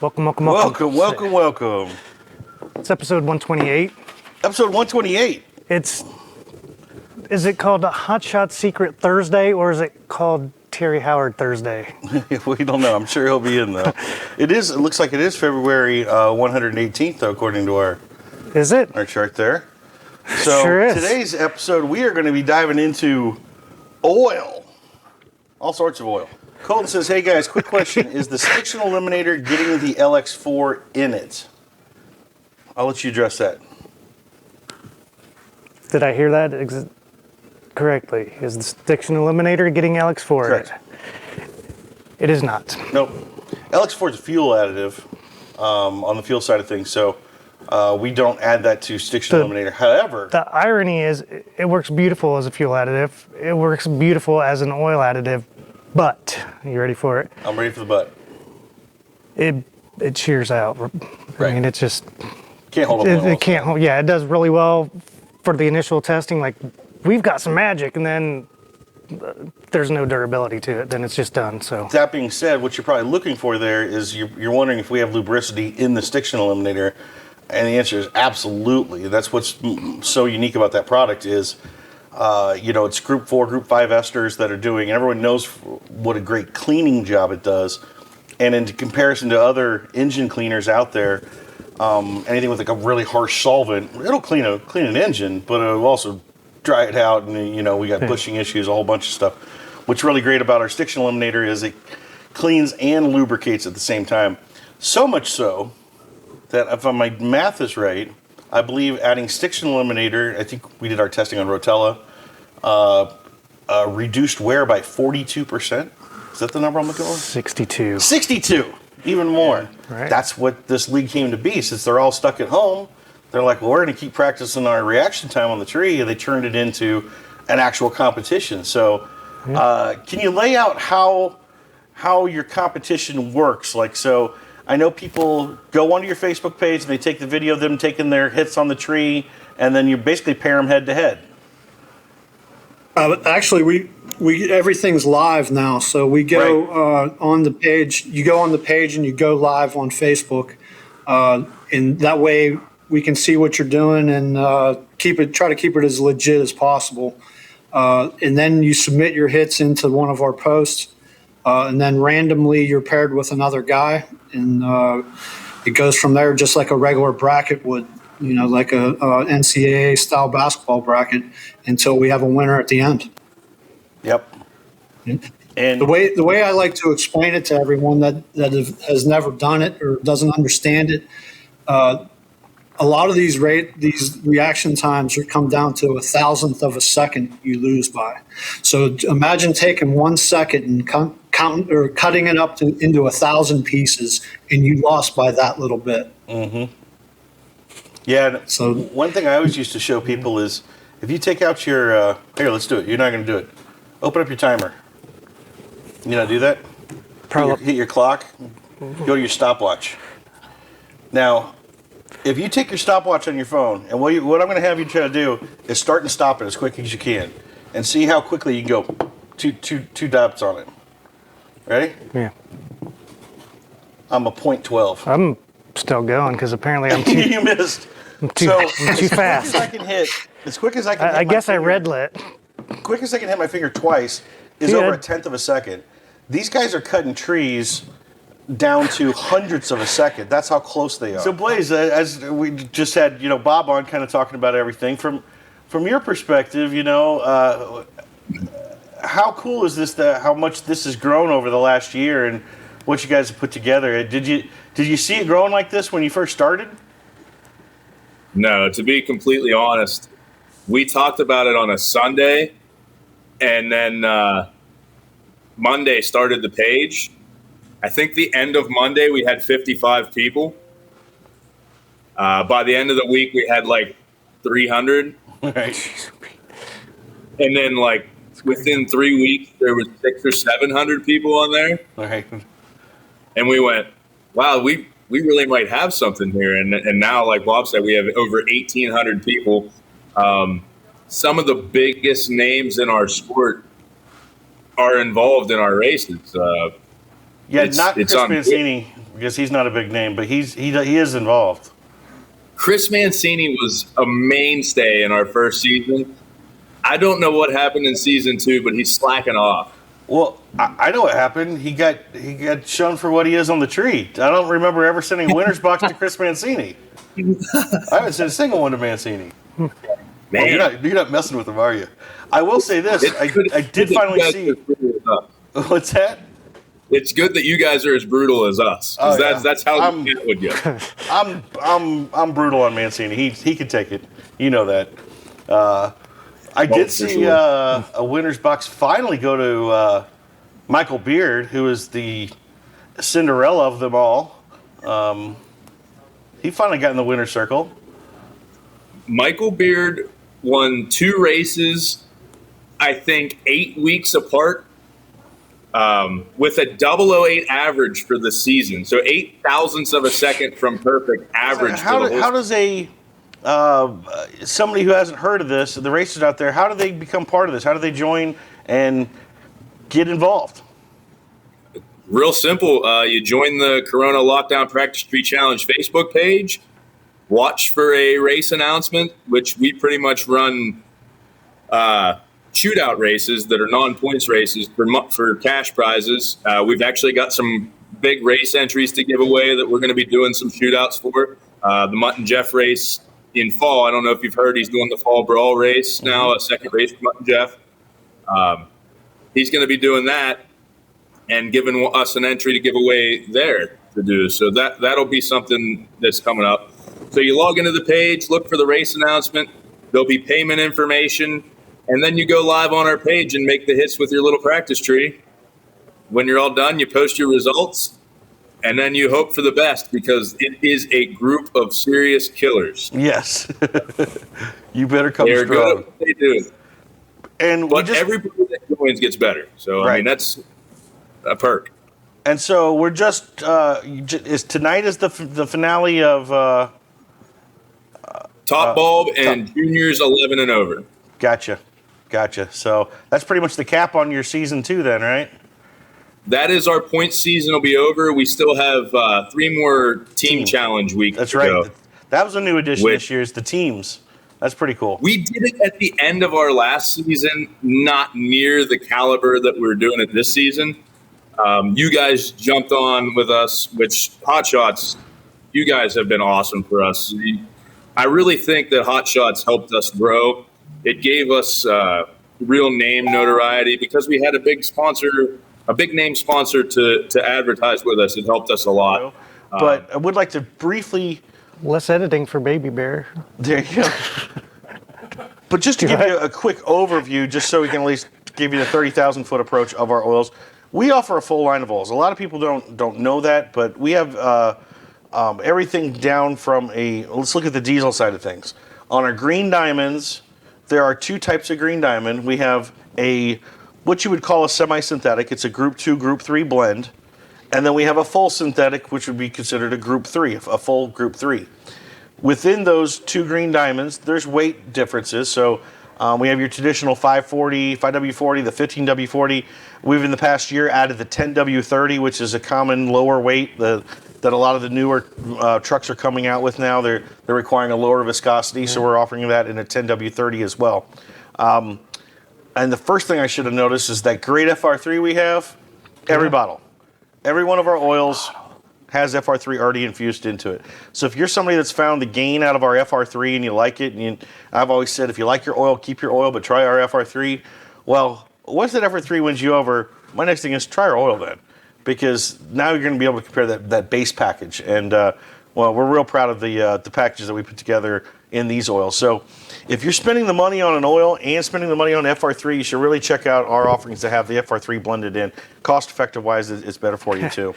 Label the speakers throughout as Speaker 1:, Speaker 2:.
Speaker 1: Welcome.
Speaker 2: Welcome.
Speaker 1: It's episode 128.
Speaker 2: Episode 128.
Speaker 1: Is it called Hot Shot Secret Thursday or is it called Terry Howard Thursday?
Speaker 2: We don't know. I'm sure he'll be in though. It looks like it is February 118th though, according to our chart there. So
Speaker 1: Sure is.
Speaker 2: Today's episode, we are going to be diving into oil. All sorts of oil. Colton says, hey guys, quick question. Is the Stiction Eliminator getting the LX4 in it? I'll let you address that.
Speaker 1: Did I hear that correctly? Is the Stiction Eliminator getting LX4 in it?
Speaker 2: Correct.
Speaker 1: It is not.
Speaker 2: Nope. LX4 is a fuel additive on the fuel side of things, so we don't add that to Stiction Eliminator. However,
Speaker 1: the irony is it works beautiful as a fuel additive. It works beautiful as an oil additive, but, you ready for it?
Speaker 2: I'm ready for the butt.
Speaker 1: It shears out.
Speaker 2: Right.
Speaker 1: I mean, it's just...
Speaker 2: Can't hold up.
Speaker 1: It can't hold. Yeah, it does really well for the initial testing. Like, we've got some magic, and then there's no durability to it. Then it's just done. So
Speaker 2: that being said, what you're probably looking for there is you're wondering if we have lubricity in the Stiction Eliminator, and the answer is absolutely. That's what's so unique about that product is, it's Group 4, Group 5 esters that are doing, and everyone knows what a great cleaning job it does. And in comparison to other engine cleaners out there, anything with like a really harsh solvent, it'll clean an engine, but it'll also dry it out, and we got bushing issues, a whole bunch of stuff. What's really great about our Stiction Eliminator is it cleans and lubricates at the same time. So much so that if my math is right, I believe adding Stiction Eliminator, I think we did our testing on Rotella, reduced wear by 42%. Is that the number I'm looking for?
Speaker 1: 62.
Speaker 2: 62! Even more.
Speaker 1: Right.
Speaker 2: That's what this league came to be. Since they're all stuck at home, they're like, well, we're going to keep practicing our reaction time on the tree, and they turned it into an actual competition. So can you lay out how your competition works? Like, so I know people go onto your Facebook page, and they take the video of them taking their hits on the tree, and then you basically pair them head to head.
Speaker 3: Actually, we everything's live now. So we go on the page. You go on the page and you go live on Facebook, and that way we can see what you're doing and try to keep it as legit as possible. And then you submit your hits into one of our posts, and then randomly you're paired with another guy, and it goes from there just like a regular bracket would. Like a NCAA style basketball bracket until we have a winner at the end. Yep. And the way I like to explain it to everyone that has never done it or doesn't understand it, a lot of these reaction times come down to 1,000th of a second you lose by. So imagine taking 1 second and cutting it up into 1,000 pieces, and you lost by that little bit.
Speaker 2: Mm-hmm. Yeah, so one thing I always used to show people is if you take out your, here, let's do it. You're not going to do it. Open up your timer. You know, do that? Hit your clock. Go to your stopwatch. Now, if you take your stopwatch on your phone, and what I'm going to have you try to do is start and stop it as quick as you can, and see how quickly you can go two dots on it. Ready?
Speaker 1: Yeah.
Speaker 2: I'm a .12.
Speaker 1: I'm still going because apparently I'm too.
Speaker 2: You missed.
Speaker 1: I'm too fast.
Speaker 2: As quick as I can hit.
Speaker 1: I guess I red lit.
Speaker 2: Quick as I can hit my finger twice is over 1/10 of a second. These guys are cutting trees down to hundredths of a second. That's how close they are. So Blaze, as we just had, Bob on kind of talking about everything from your perspective, how cool is this? How much this has grown over the last year and what you guys have put together? Did you see it growing like this when you first started?
Speaker 4: No, to be completely honest, we talked about it on a Sunday, and then Monday started the page. I think the end of Monday we had 55 people. By the end of the week we had like 300.
Speaker 2: Right.
Speaker 4: And then like within 3 weeks there was 600 or 700 people on there.
Speaker 2: Right.
Speaker 4: And we went, wow, we really might have something here. And now, like Bob said, we have over 1,800 people. Some of the biggest names in our sport are involved in our races.
Speaker 2: Yeah,
Speaker 4: It's-
Speaker 2: not
Speaker 4: it's
Speaker 2: Chris
Speaker 4: on-
Speaker 2: Mancini because he's not a big name, but he is involved.
Speaker 4: Chris Mancini was a mainstay in our first season. I don't know what happened in season 2, but he's slacking off.
Speaker 2: Well, I know what happened. He got shown for what he is on the tree. I don't remember ever sending a winner's box to Chris Mancini. I haven't sent a single one to Mancini.
Speaker 4: Man,
Speaker 2: Well, you're not messing with him, are you? I will say this.
Speaker 4: It's good-
Speaker 2: I did
Speaker 4: it's good that
Speaker 2: finally
Speaker 4: you guys
Speaker 2: see.
Speaker 4: are as brutal as us.
Speaker 2: What's that?
Speaker 4: It's good that you guys are as brutal as us. 'Cause
Speaker 2: Oh, yeah.
Speaker 4: that's how it would go.
Speaker 2: I'm brutal on Mancini. He can take it. You know that. I did
Speaker 4: for
Speaker 2: see
Speaker 4: sure.
Speaker 2: a winner's box finally go to Michael Beard, who is the Cinderella of them all. He finally got in the winner's circle.
Speaker 4: Michael Beard won 2 races, I think 8 weeks apart, with a 008 average for the season. So 0.008 of a second from perfect average.
Speaker 2: How
Speaker 4: for the whole
Speaker 2: does a somebody who hasn't heard of this, the racers out there, how do they become part of this? How do they join and get involved?
Speaker 4: Real simple. You join the Corona Lockdown Practice Tree Challenge Facebook page. Watch for a race announcement, which we pretty much run shootout races that are non-points races for cash prizes. We've actually got some big race entries to give away that we're going to be doing some shootouts for. The Mutt and Jeff race in fall. I don't know if you've heard, he's doing the fall brawl race now, a second race for Mutt and Jeff. He's going to be doing that and giving us an entry to give away there to do. So that'll be something that's coming up. So you log into the page, look for the race announcement. There'll be payment information. And then you go live on our page and make the hits with your little practice tree. When you're all done, you post your results. And then you hope for the best because it is a group of serious killers.
Speaker 2: Yes. You better come
Speaker 4: They're good
Speaker 2: strong.
Speaker 4: at what they do.
Speaker 2: And
Speaker 4: But everybody that joins gets better. So, I
Speaker 2: Right.
Speaker 4: mean, that's a perk.
Speaker 2: And so we're just is tonight is the finale of
Speaker 4: Top bulb and juniors 11 and over.
Speaker 2: Gotcha. So that's pretty much the cap on your season 2 then, right?
Speaker 4: That is our point season will be over. We still have 3 more team challenge weeks.
Speaker 2: That's
Speaker 4: to
Speaker 2: right.
Speaker 4: go.
Speaker 2: That was a new addition
Speaker 4: Which-
Speaker 2: this year is the teams. That's pretty cool.
Speaker 4: We did it at the end of our last season, not near the caliber that we're doing it this season. You guys jumped on with us, which Hot Shots, you guys have been awesome for us. I really think that Hot Shots helped us grow. It gave us real name notoriety because we had a big name sponsor to advertise with us. It helped us a lot.
Speaker 2: But I would like to briefly.
Speaker 1: Less editing for Baby Bear.
Speaker 2: There you go. But just to give you a quick overview, just so we can at least give you the 30,000 foot approach of our oils, we offer a full line of oils. A lot of people don't know that, but we have everything down from let's look at the diesel side of things. On our green diamonds, there are 2 types of green diamond. We have what you would call a semi-synthetic. It's a group 2, group 3 blend. And then we have a full synthetic, which would be considered a group 3, a full group 3. Within those 2 green diamonds, there's weight differences. So we have your traditional 540, 5W40, the 15W40. We've in the past year added the 10W30, which is a common lower weight that a lot of the newer trucks are coming out with now. They're requiring a lower viscosity, so we're offering that in a 10W30 as well. And the first thing I should have noticed is that great FR3 we have, every bottle. Every one of our oils has FR3 already infused into it. So if you're somebody that's found the gain out of our FR3 and you like it, I've always said if you like your oil, keep your oil, but try our FR3. Well, once that FR3 wins you over, my next thing is try our oil then. Because now you're going to be able to compare that base package. And, we're real proud of the packages that we put together in these oils. So if you're spending the money on an oil and spending the money on FR3, you should really check out our offerings to have the FR3 blended in. Cost effective wise, it's better for you too.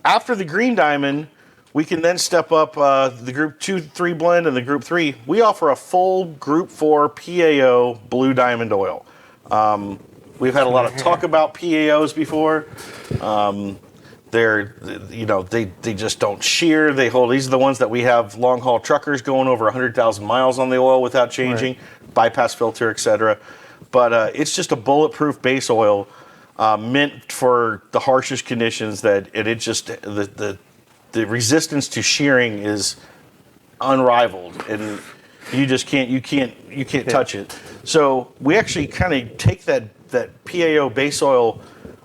Speaker 2: After the green diamond, we can then step up the group 2-3 blend and the group 3. We offer a full group 4 PAO blue diamond oil. We've had a lot of talk about PAOs before. They just don't shear. They hold. These are the ones that we have long haul truckers going over 100,000 miles on the oil without changing, bypass filter, etc. But it's just a bulletproof base oil meant for the harshest conditions. And it just the resistance to shearing is unrivaled, and you can't touch it. So we actually kind of take that PAO base oil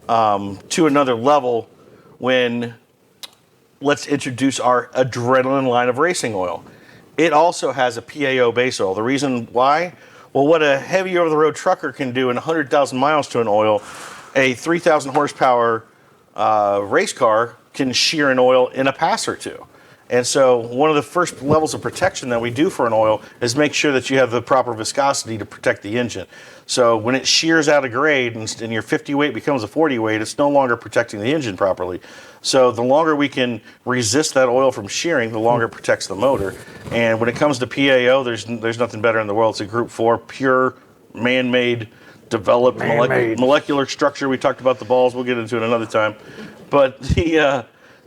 Speaker 2: to another level when let's introduce our Adrenaline line of racing oil. It also has a PAO base oil. The reason why? Well, what a heavy over-the-road trucker can do in 100,000 miles to an oil, a 3,000 horsepower race car can shear an oil in a pass or two. And so one of the first levels of protection that we do for an oil is make sure that you have the proper viscosity to protect the engine. So when it shears out of grade and your 50 weight becomes a 40 weight, it's no longer protecting the engine properly. So the longer we can resist that oil from shearing, the longer it protects the motor. And when it comes to PAO, there's nothing better in the world. It's a Group 4, pure, man-made, developed molecular structure. We talked about the balls. We'll get into it another time. But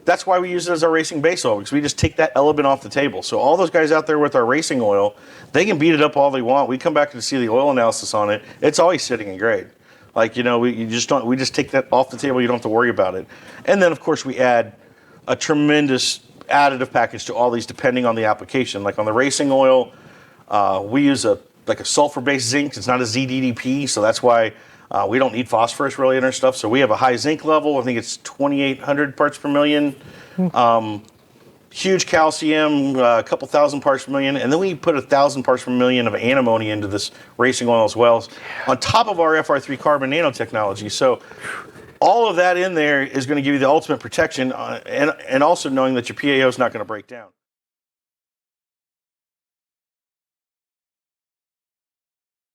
Speaker 2: that's why we use it as our racing base oil, because we just take that element off the table. So all those guys out there with our racing oil, they can beat it up all they want. We come back and see the oil analysis on it. It's always sitting in grade. Like, we just take that off the table. You don't have to worry about it. And then, of course, we add a tremendous additive package to all these depending on the application. Like on the racing oil, we use a sulfur-based zinc. It's not a ZDDP, so that's why we don't need phosphorus really in our stuff. So we have a high zinc level. I think it's 2,800 parts per million. Huge calcium, a couple thousand parts per million. And then we put 1,000 parts per million of antimony into this racing oil as well, on top of our FR3 carbon nanotechnology. So all of that in there is going to give you the ultimate protection, and also knowing that your PAO is not going to break down.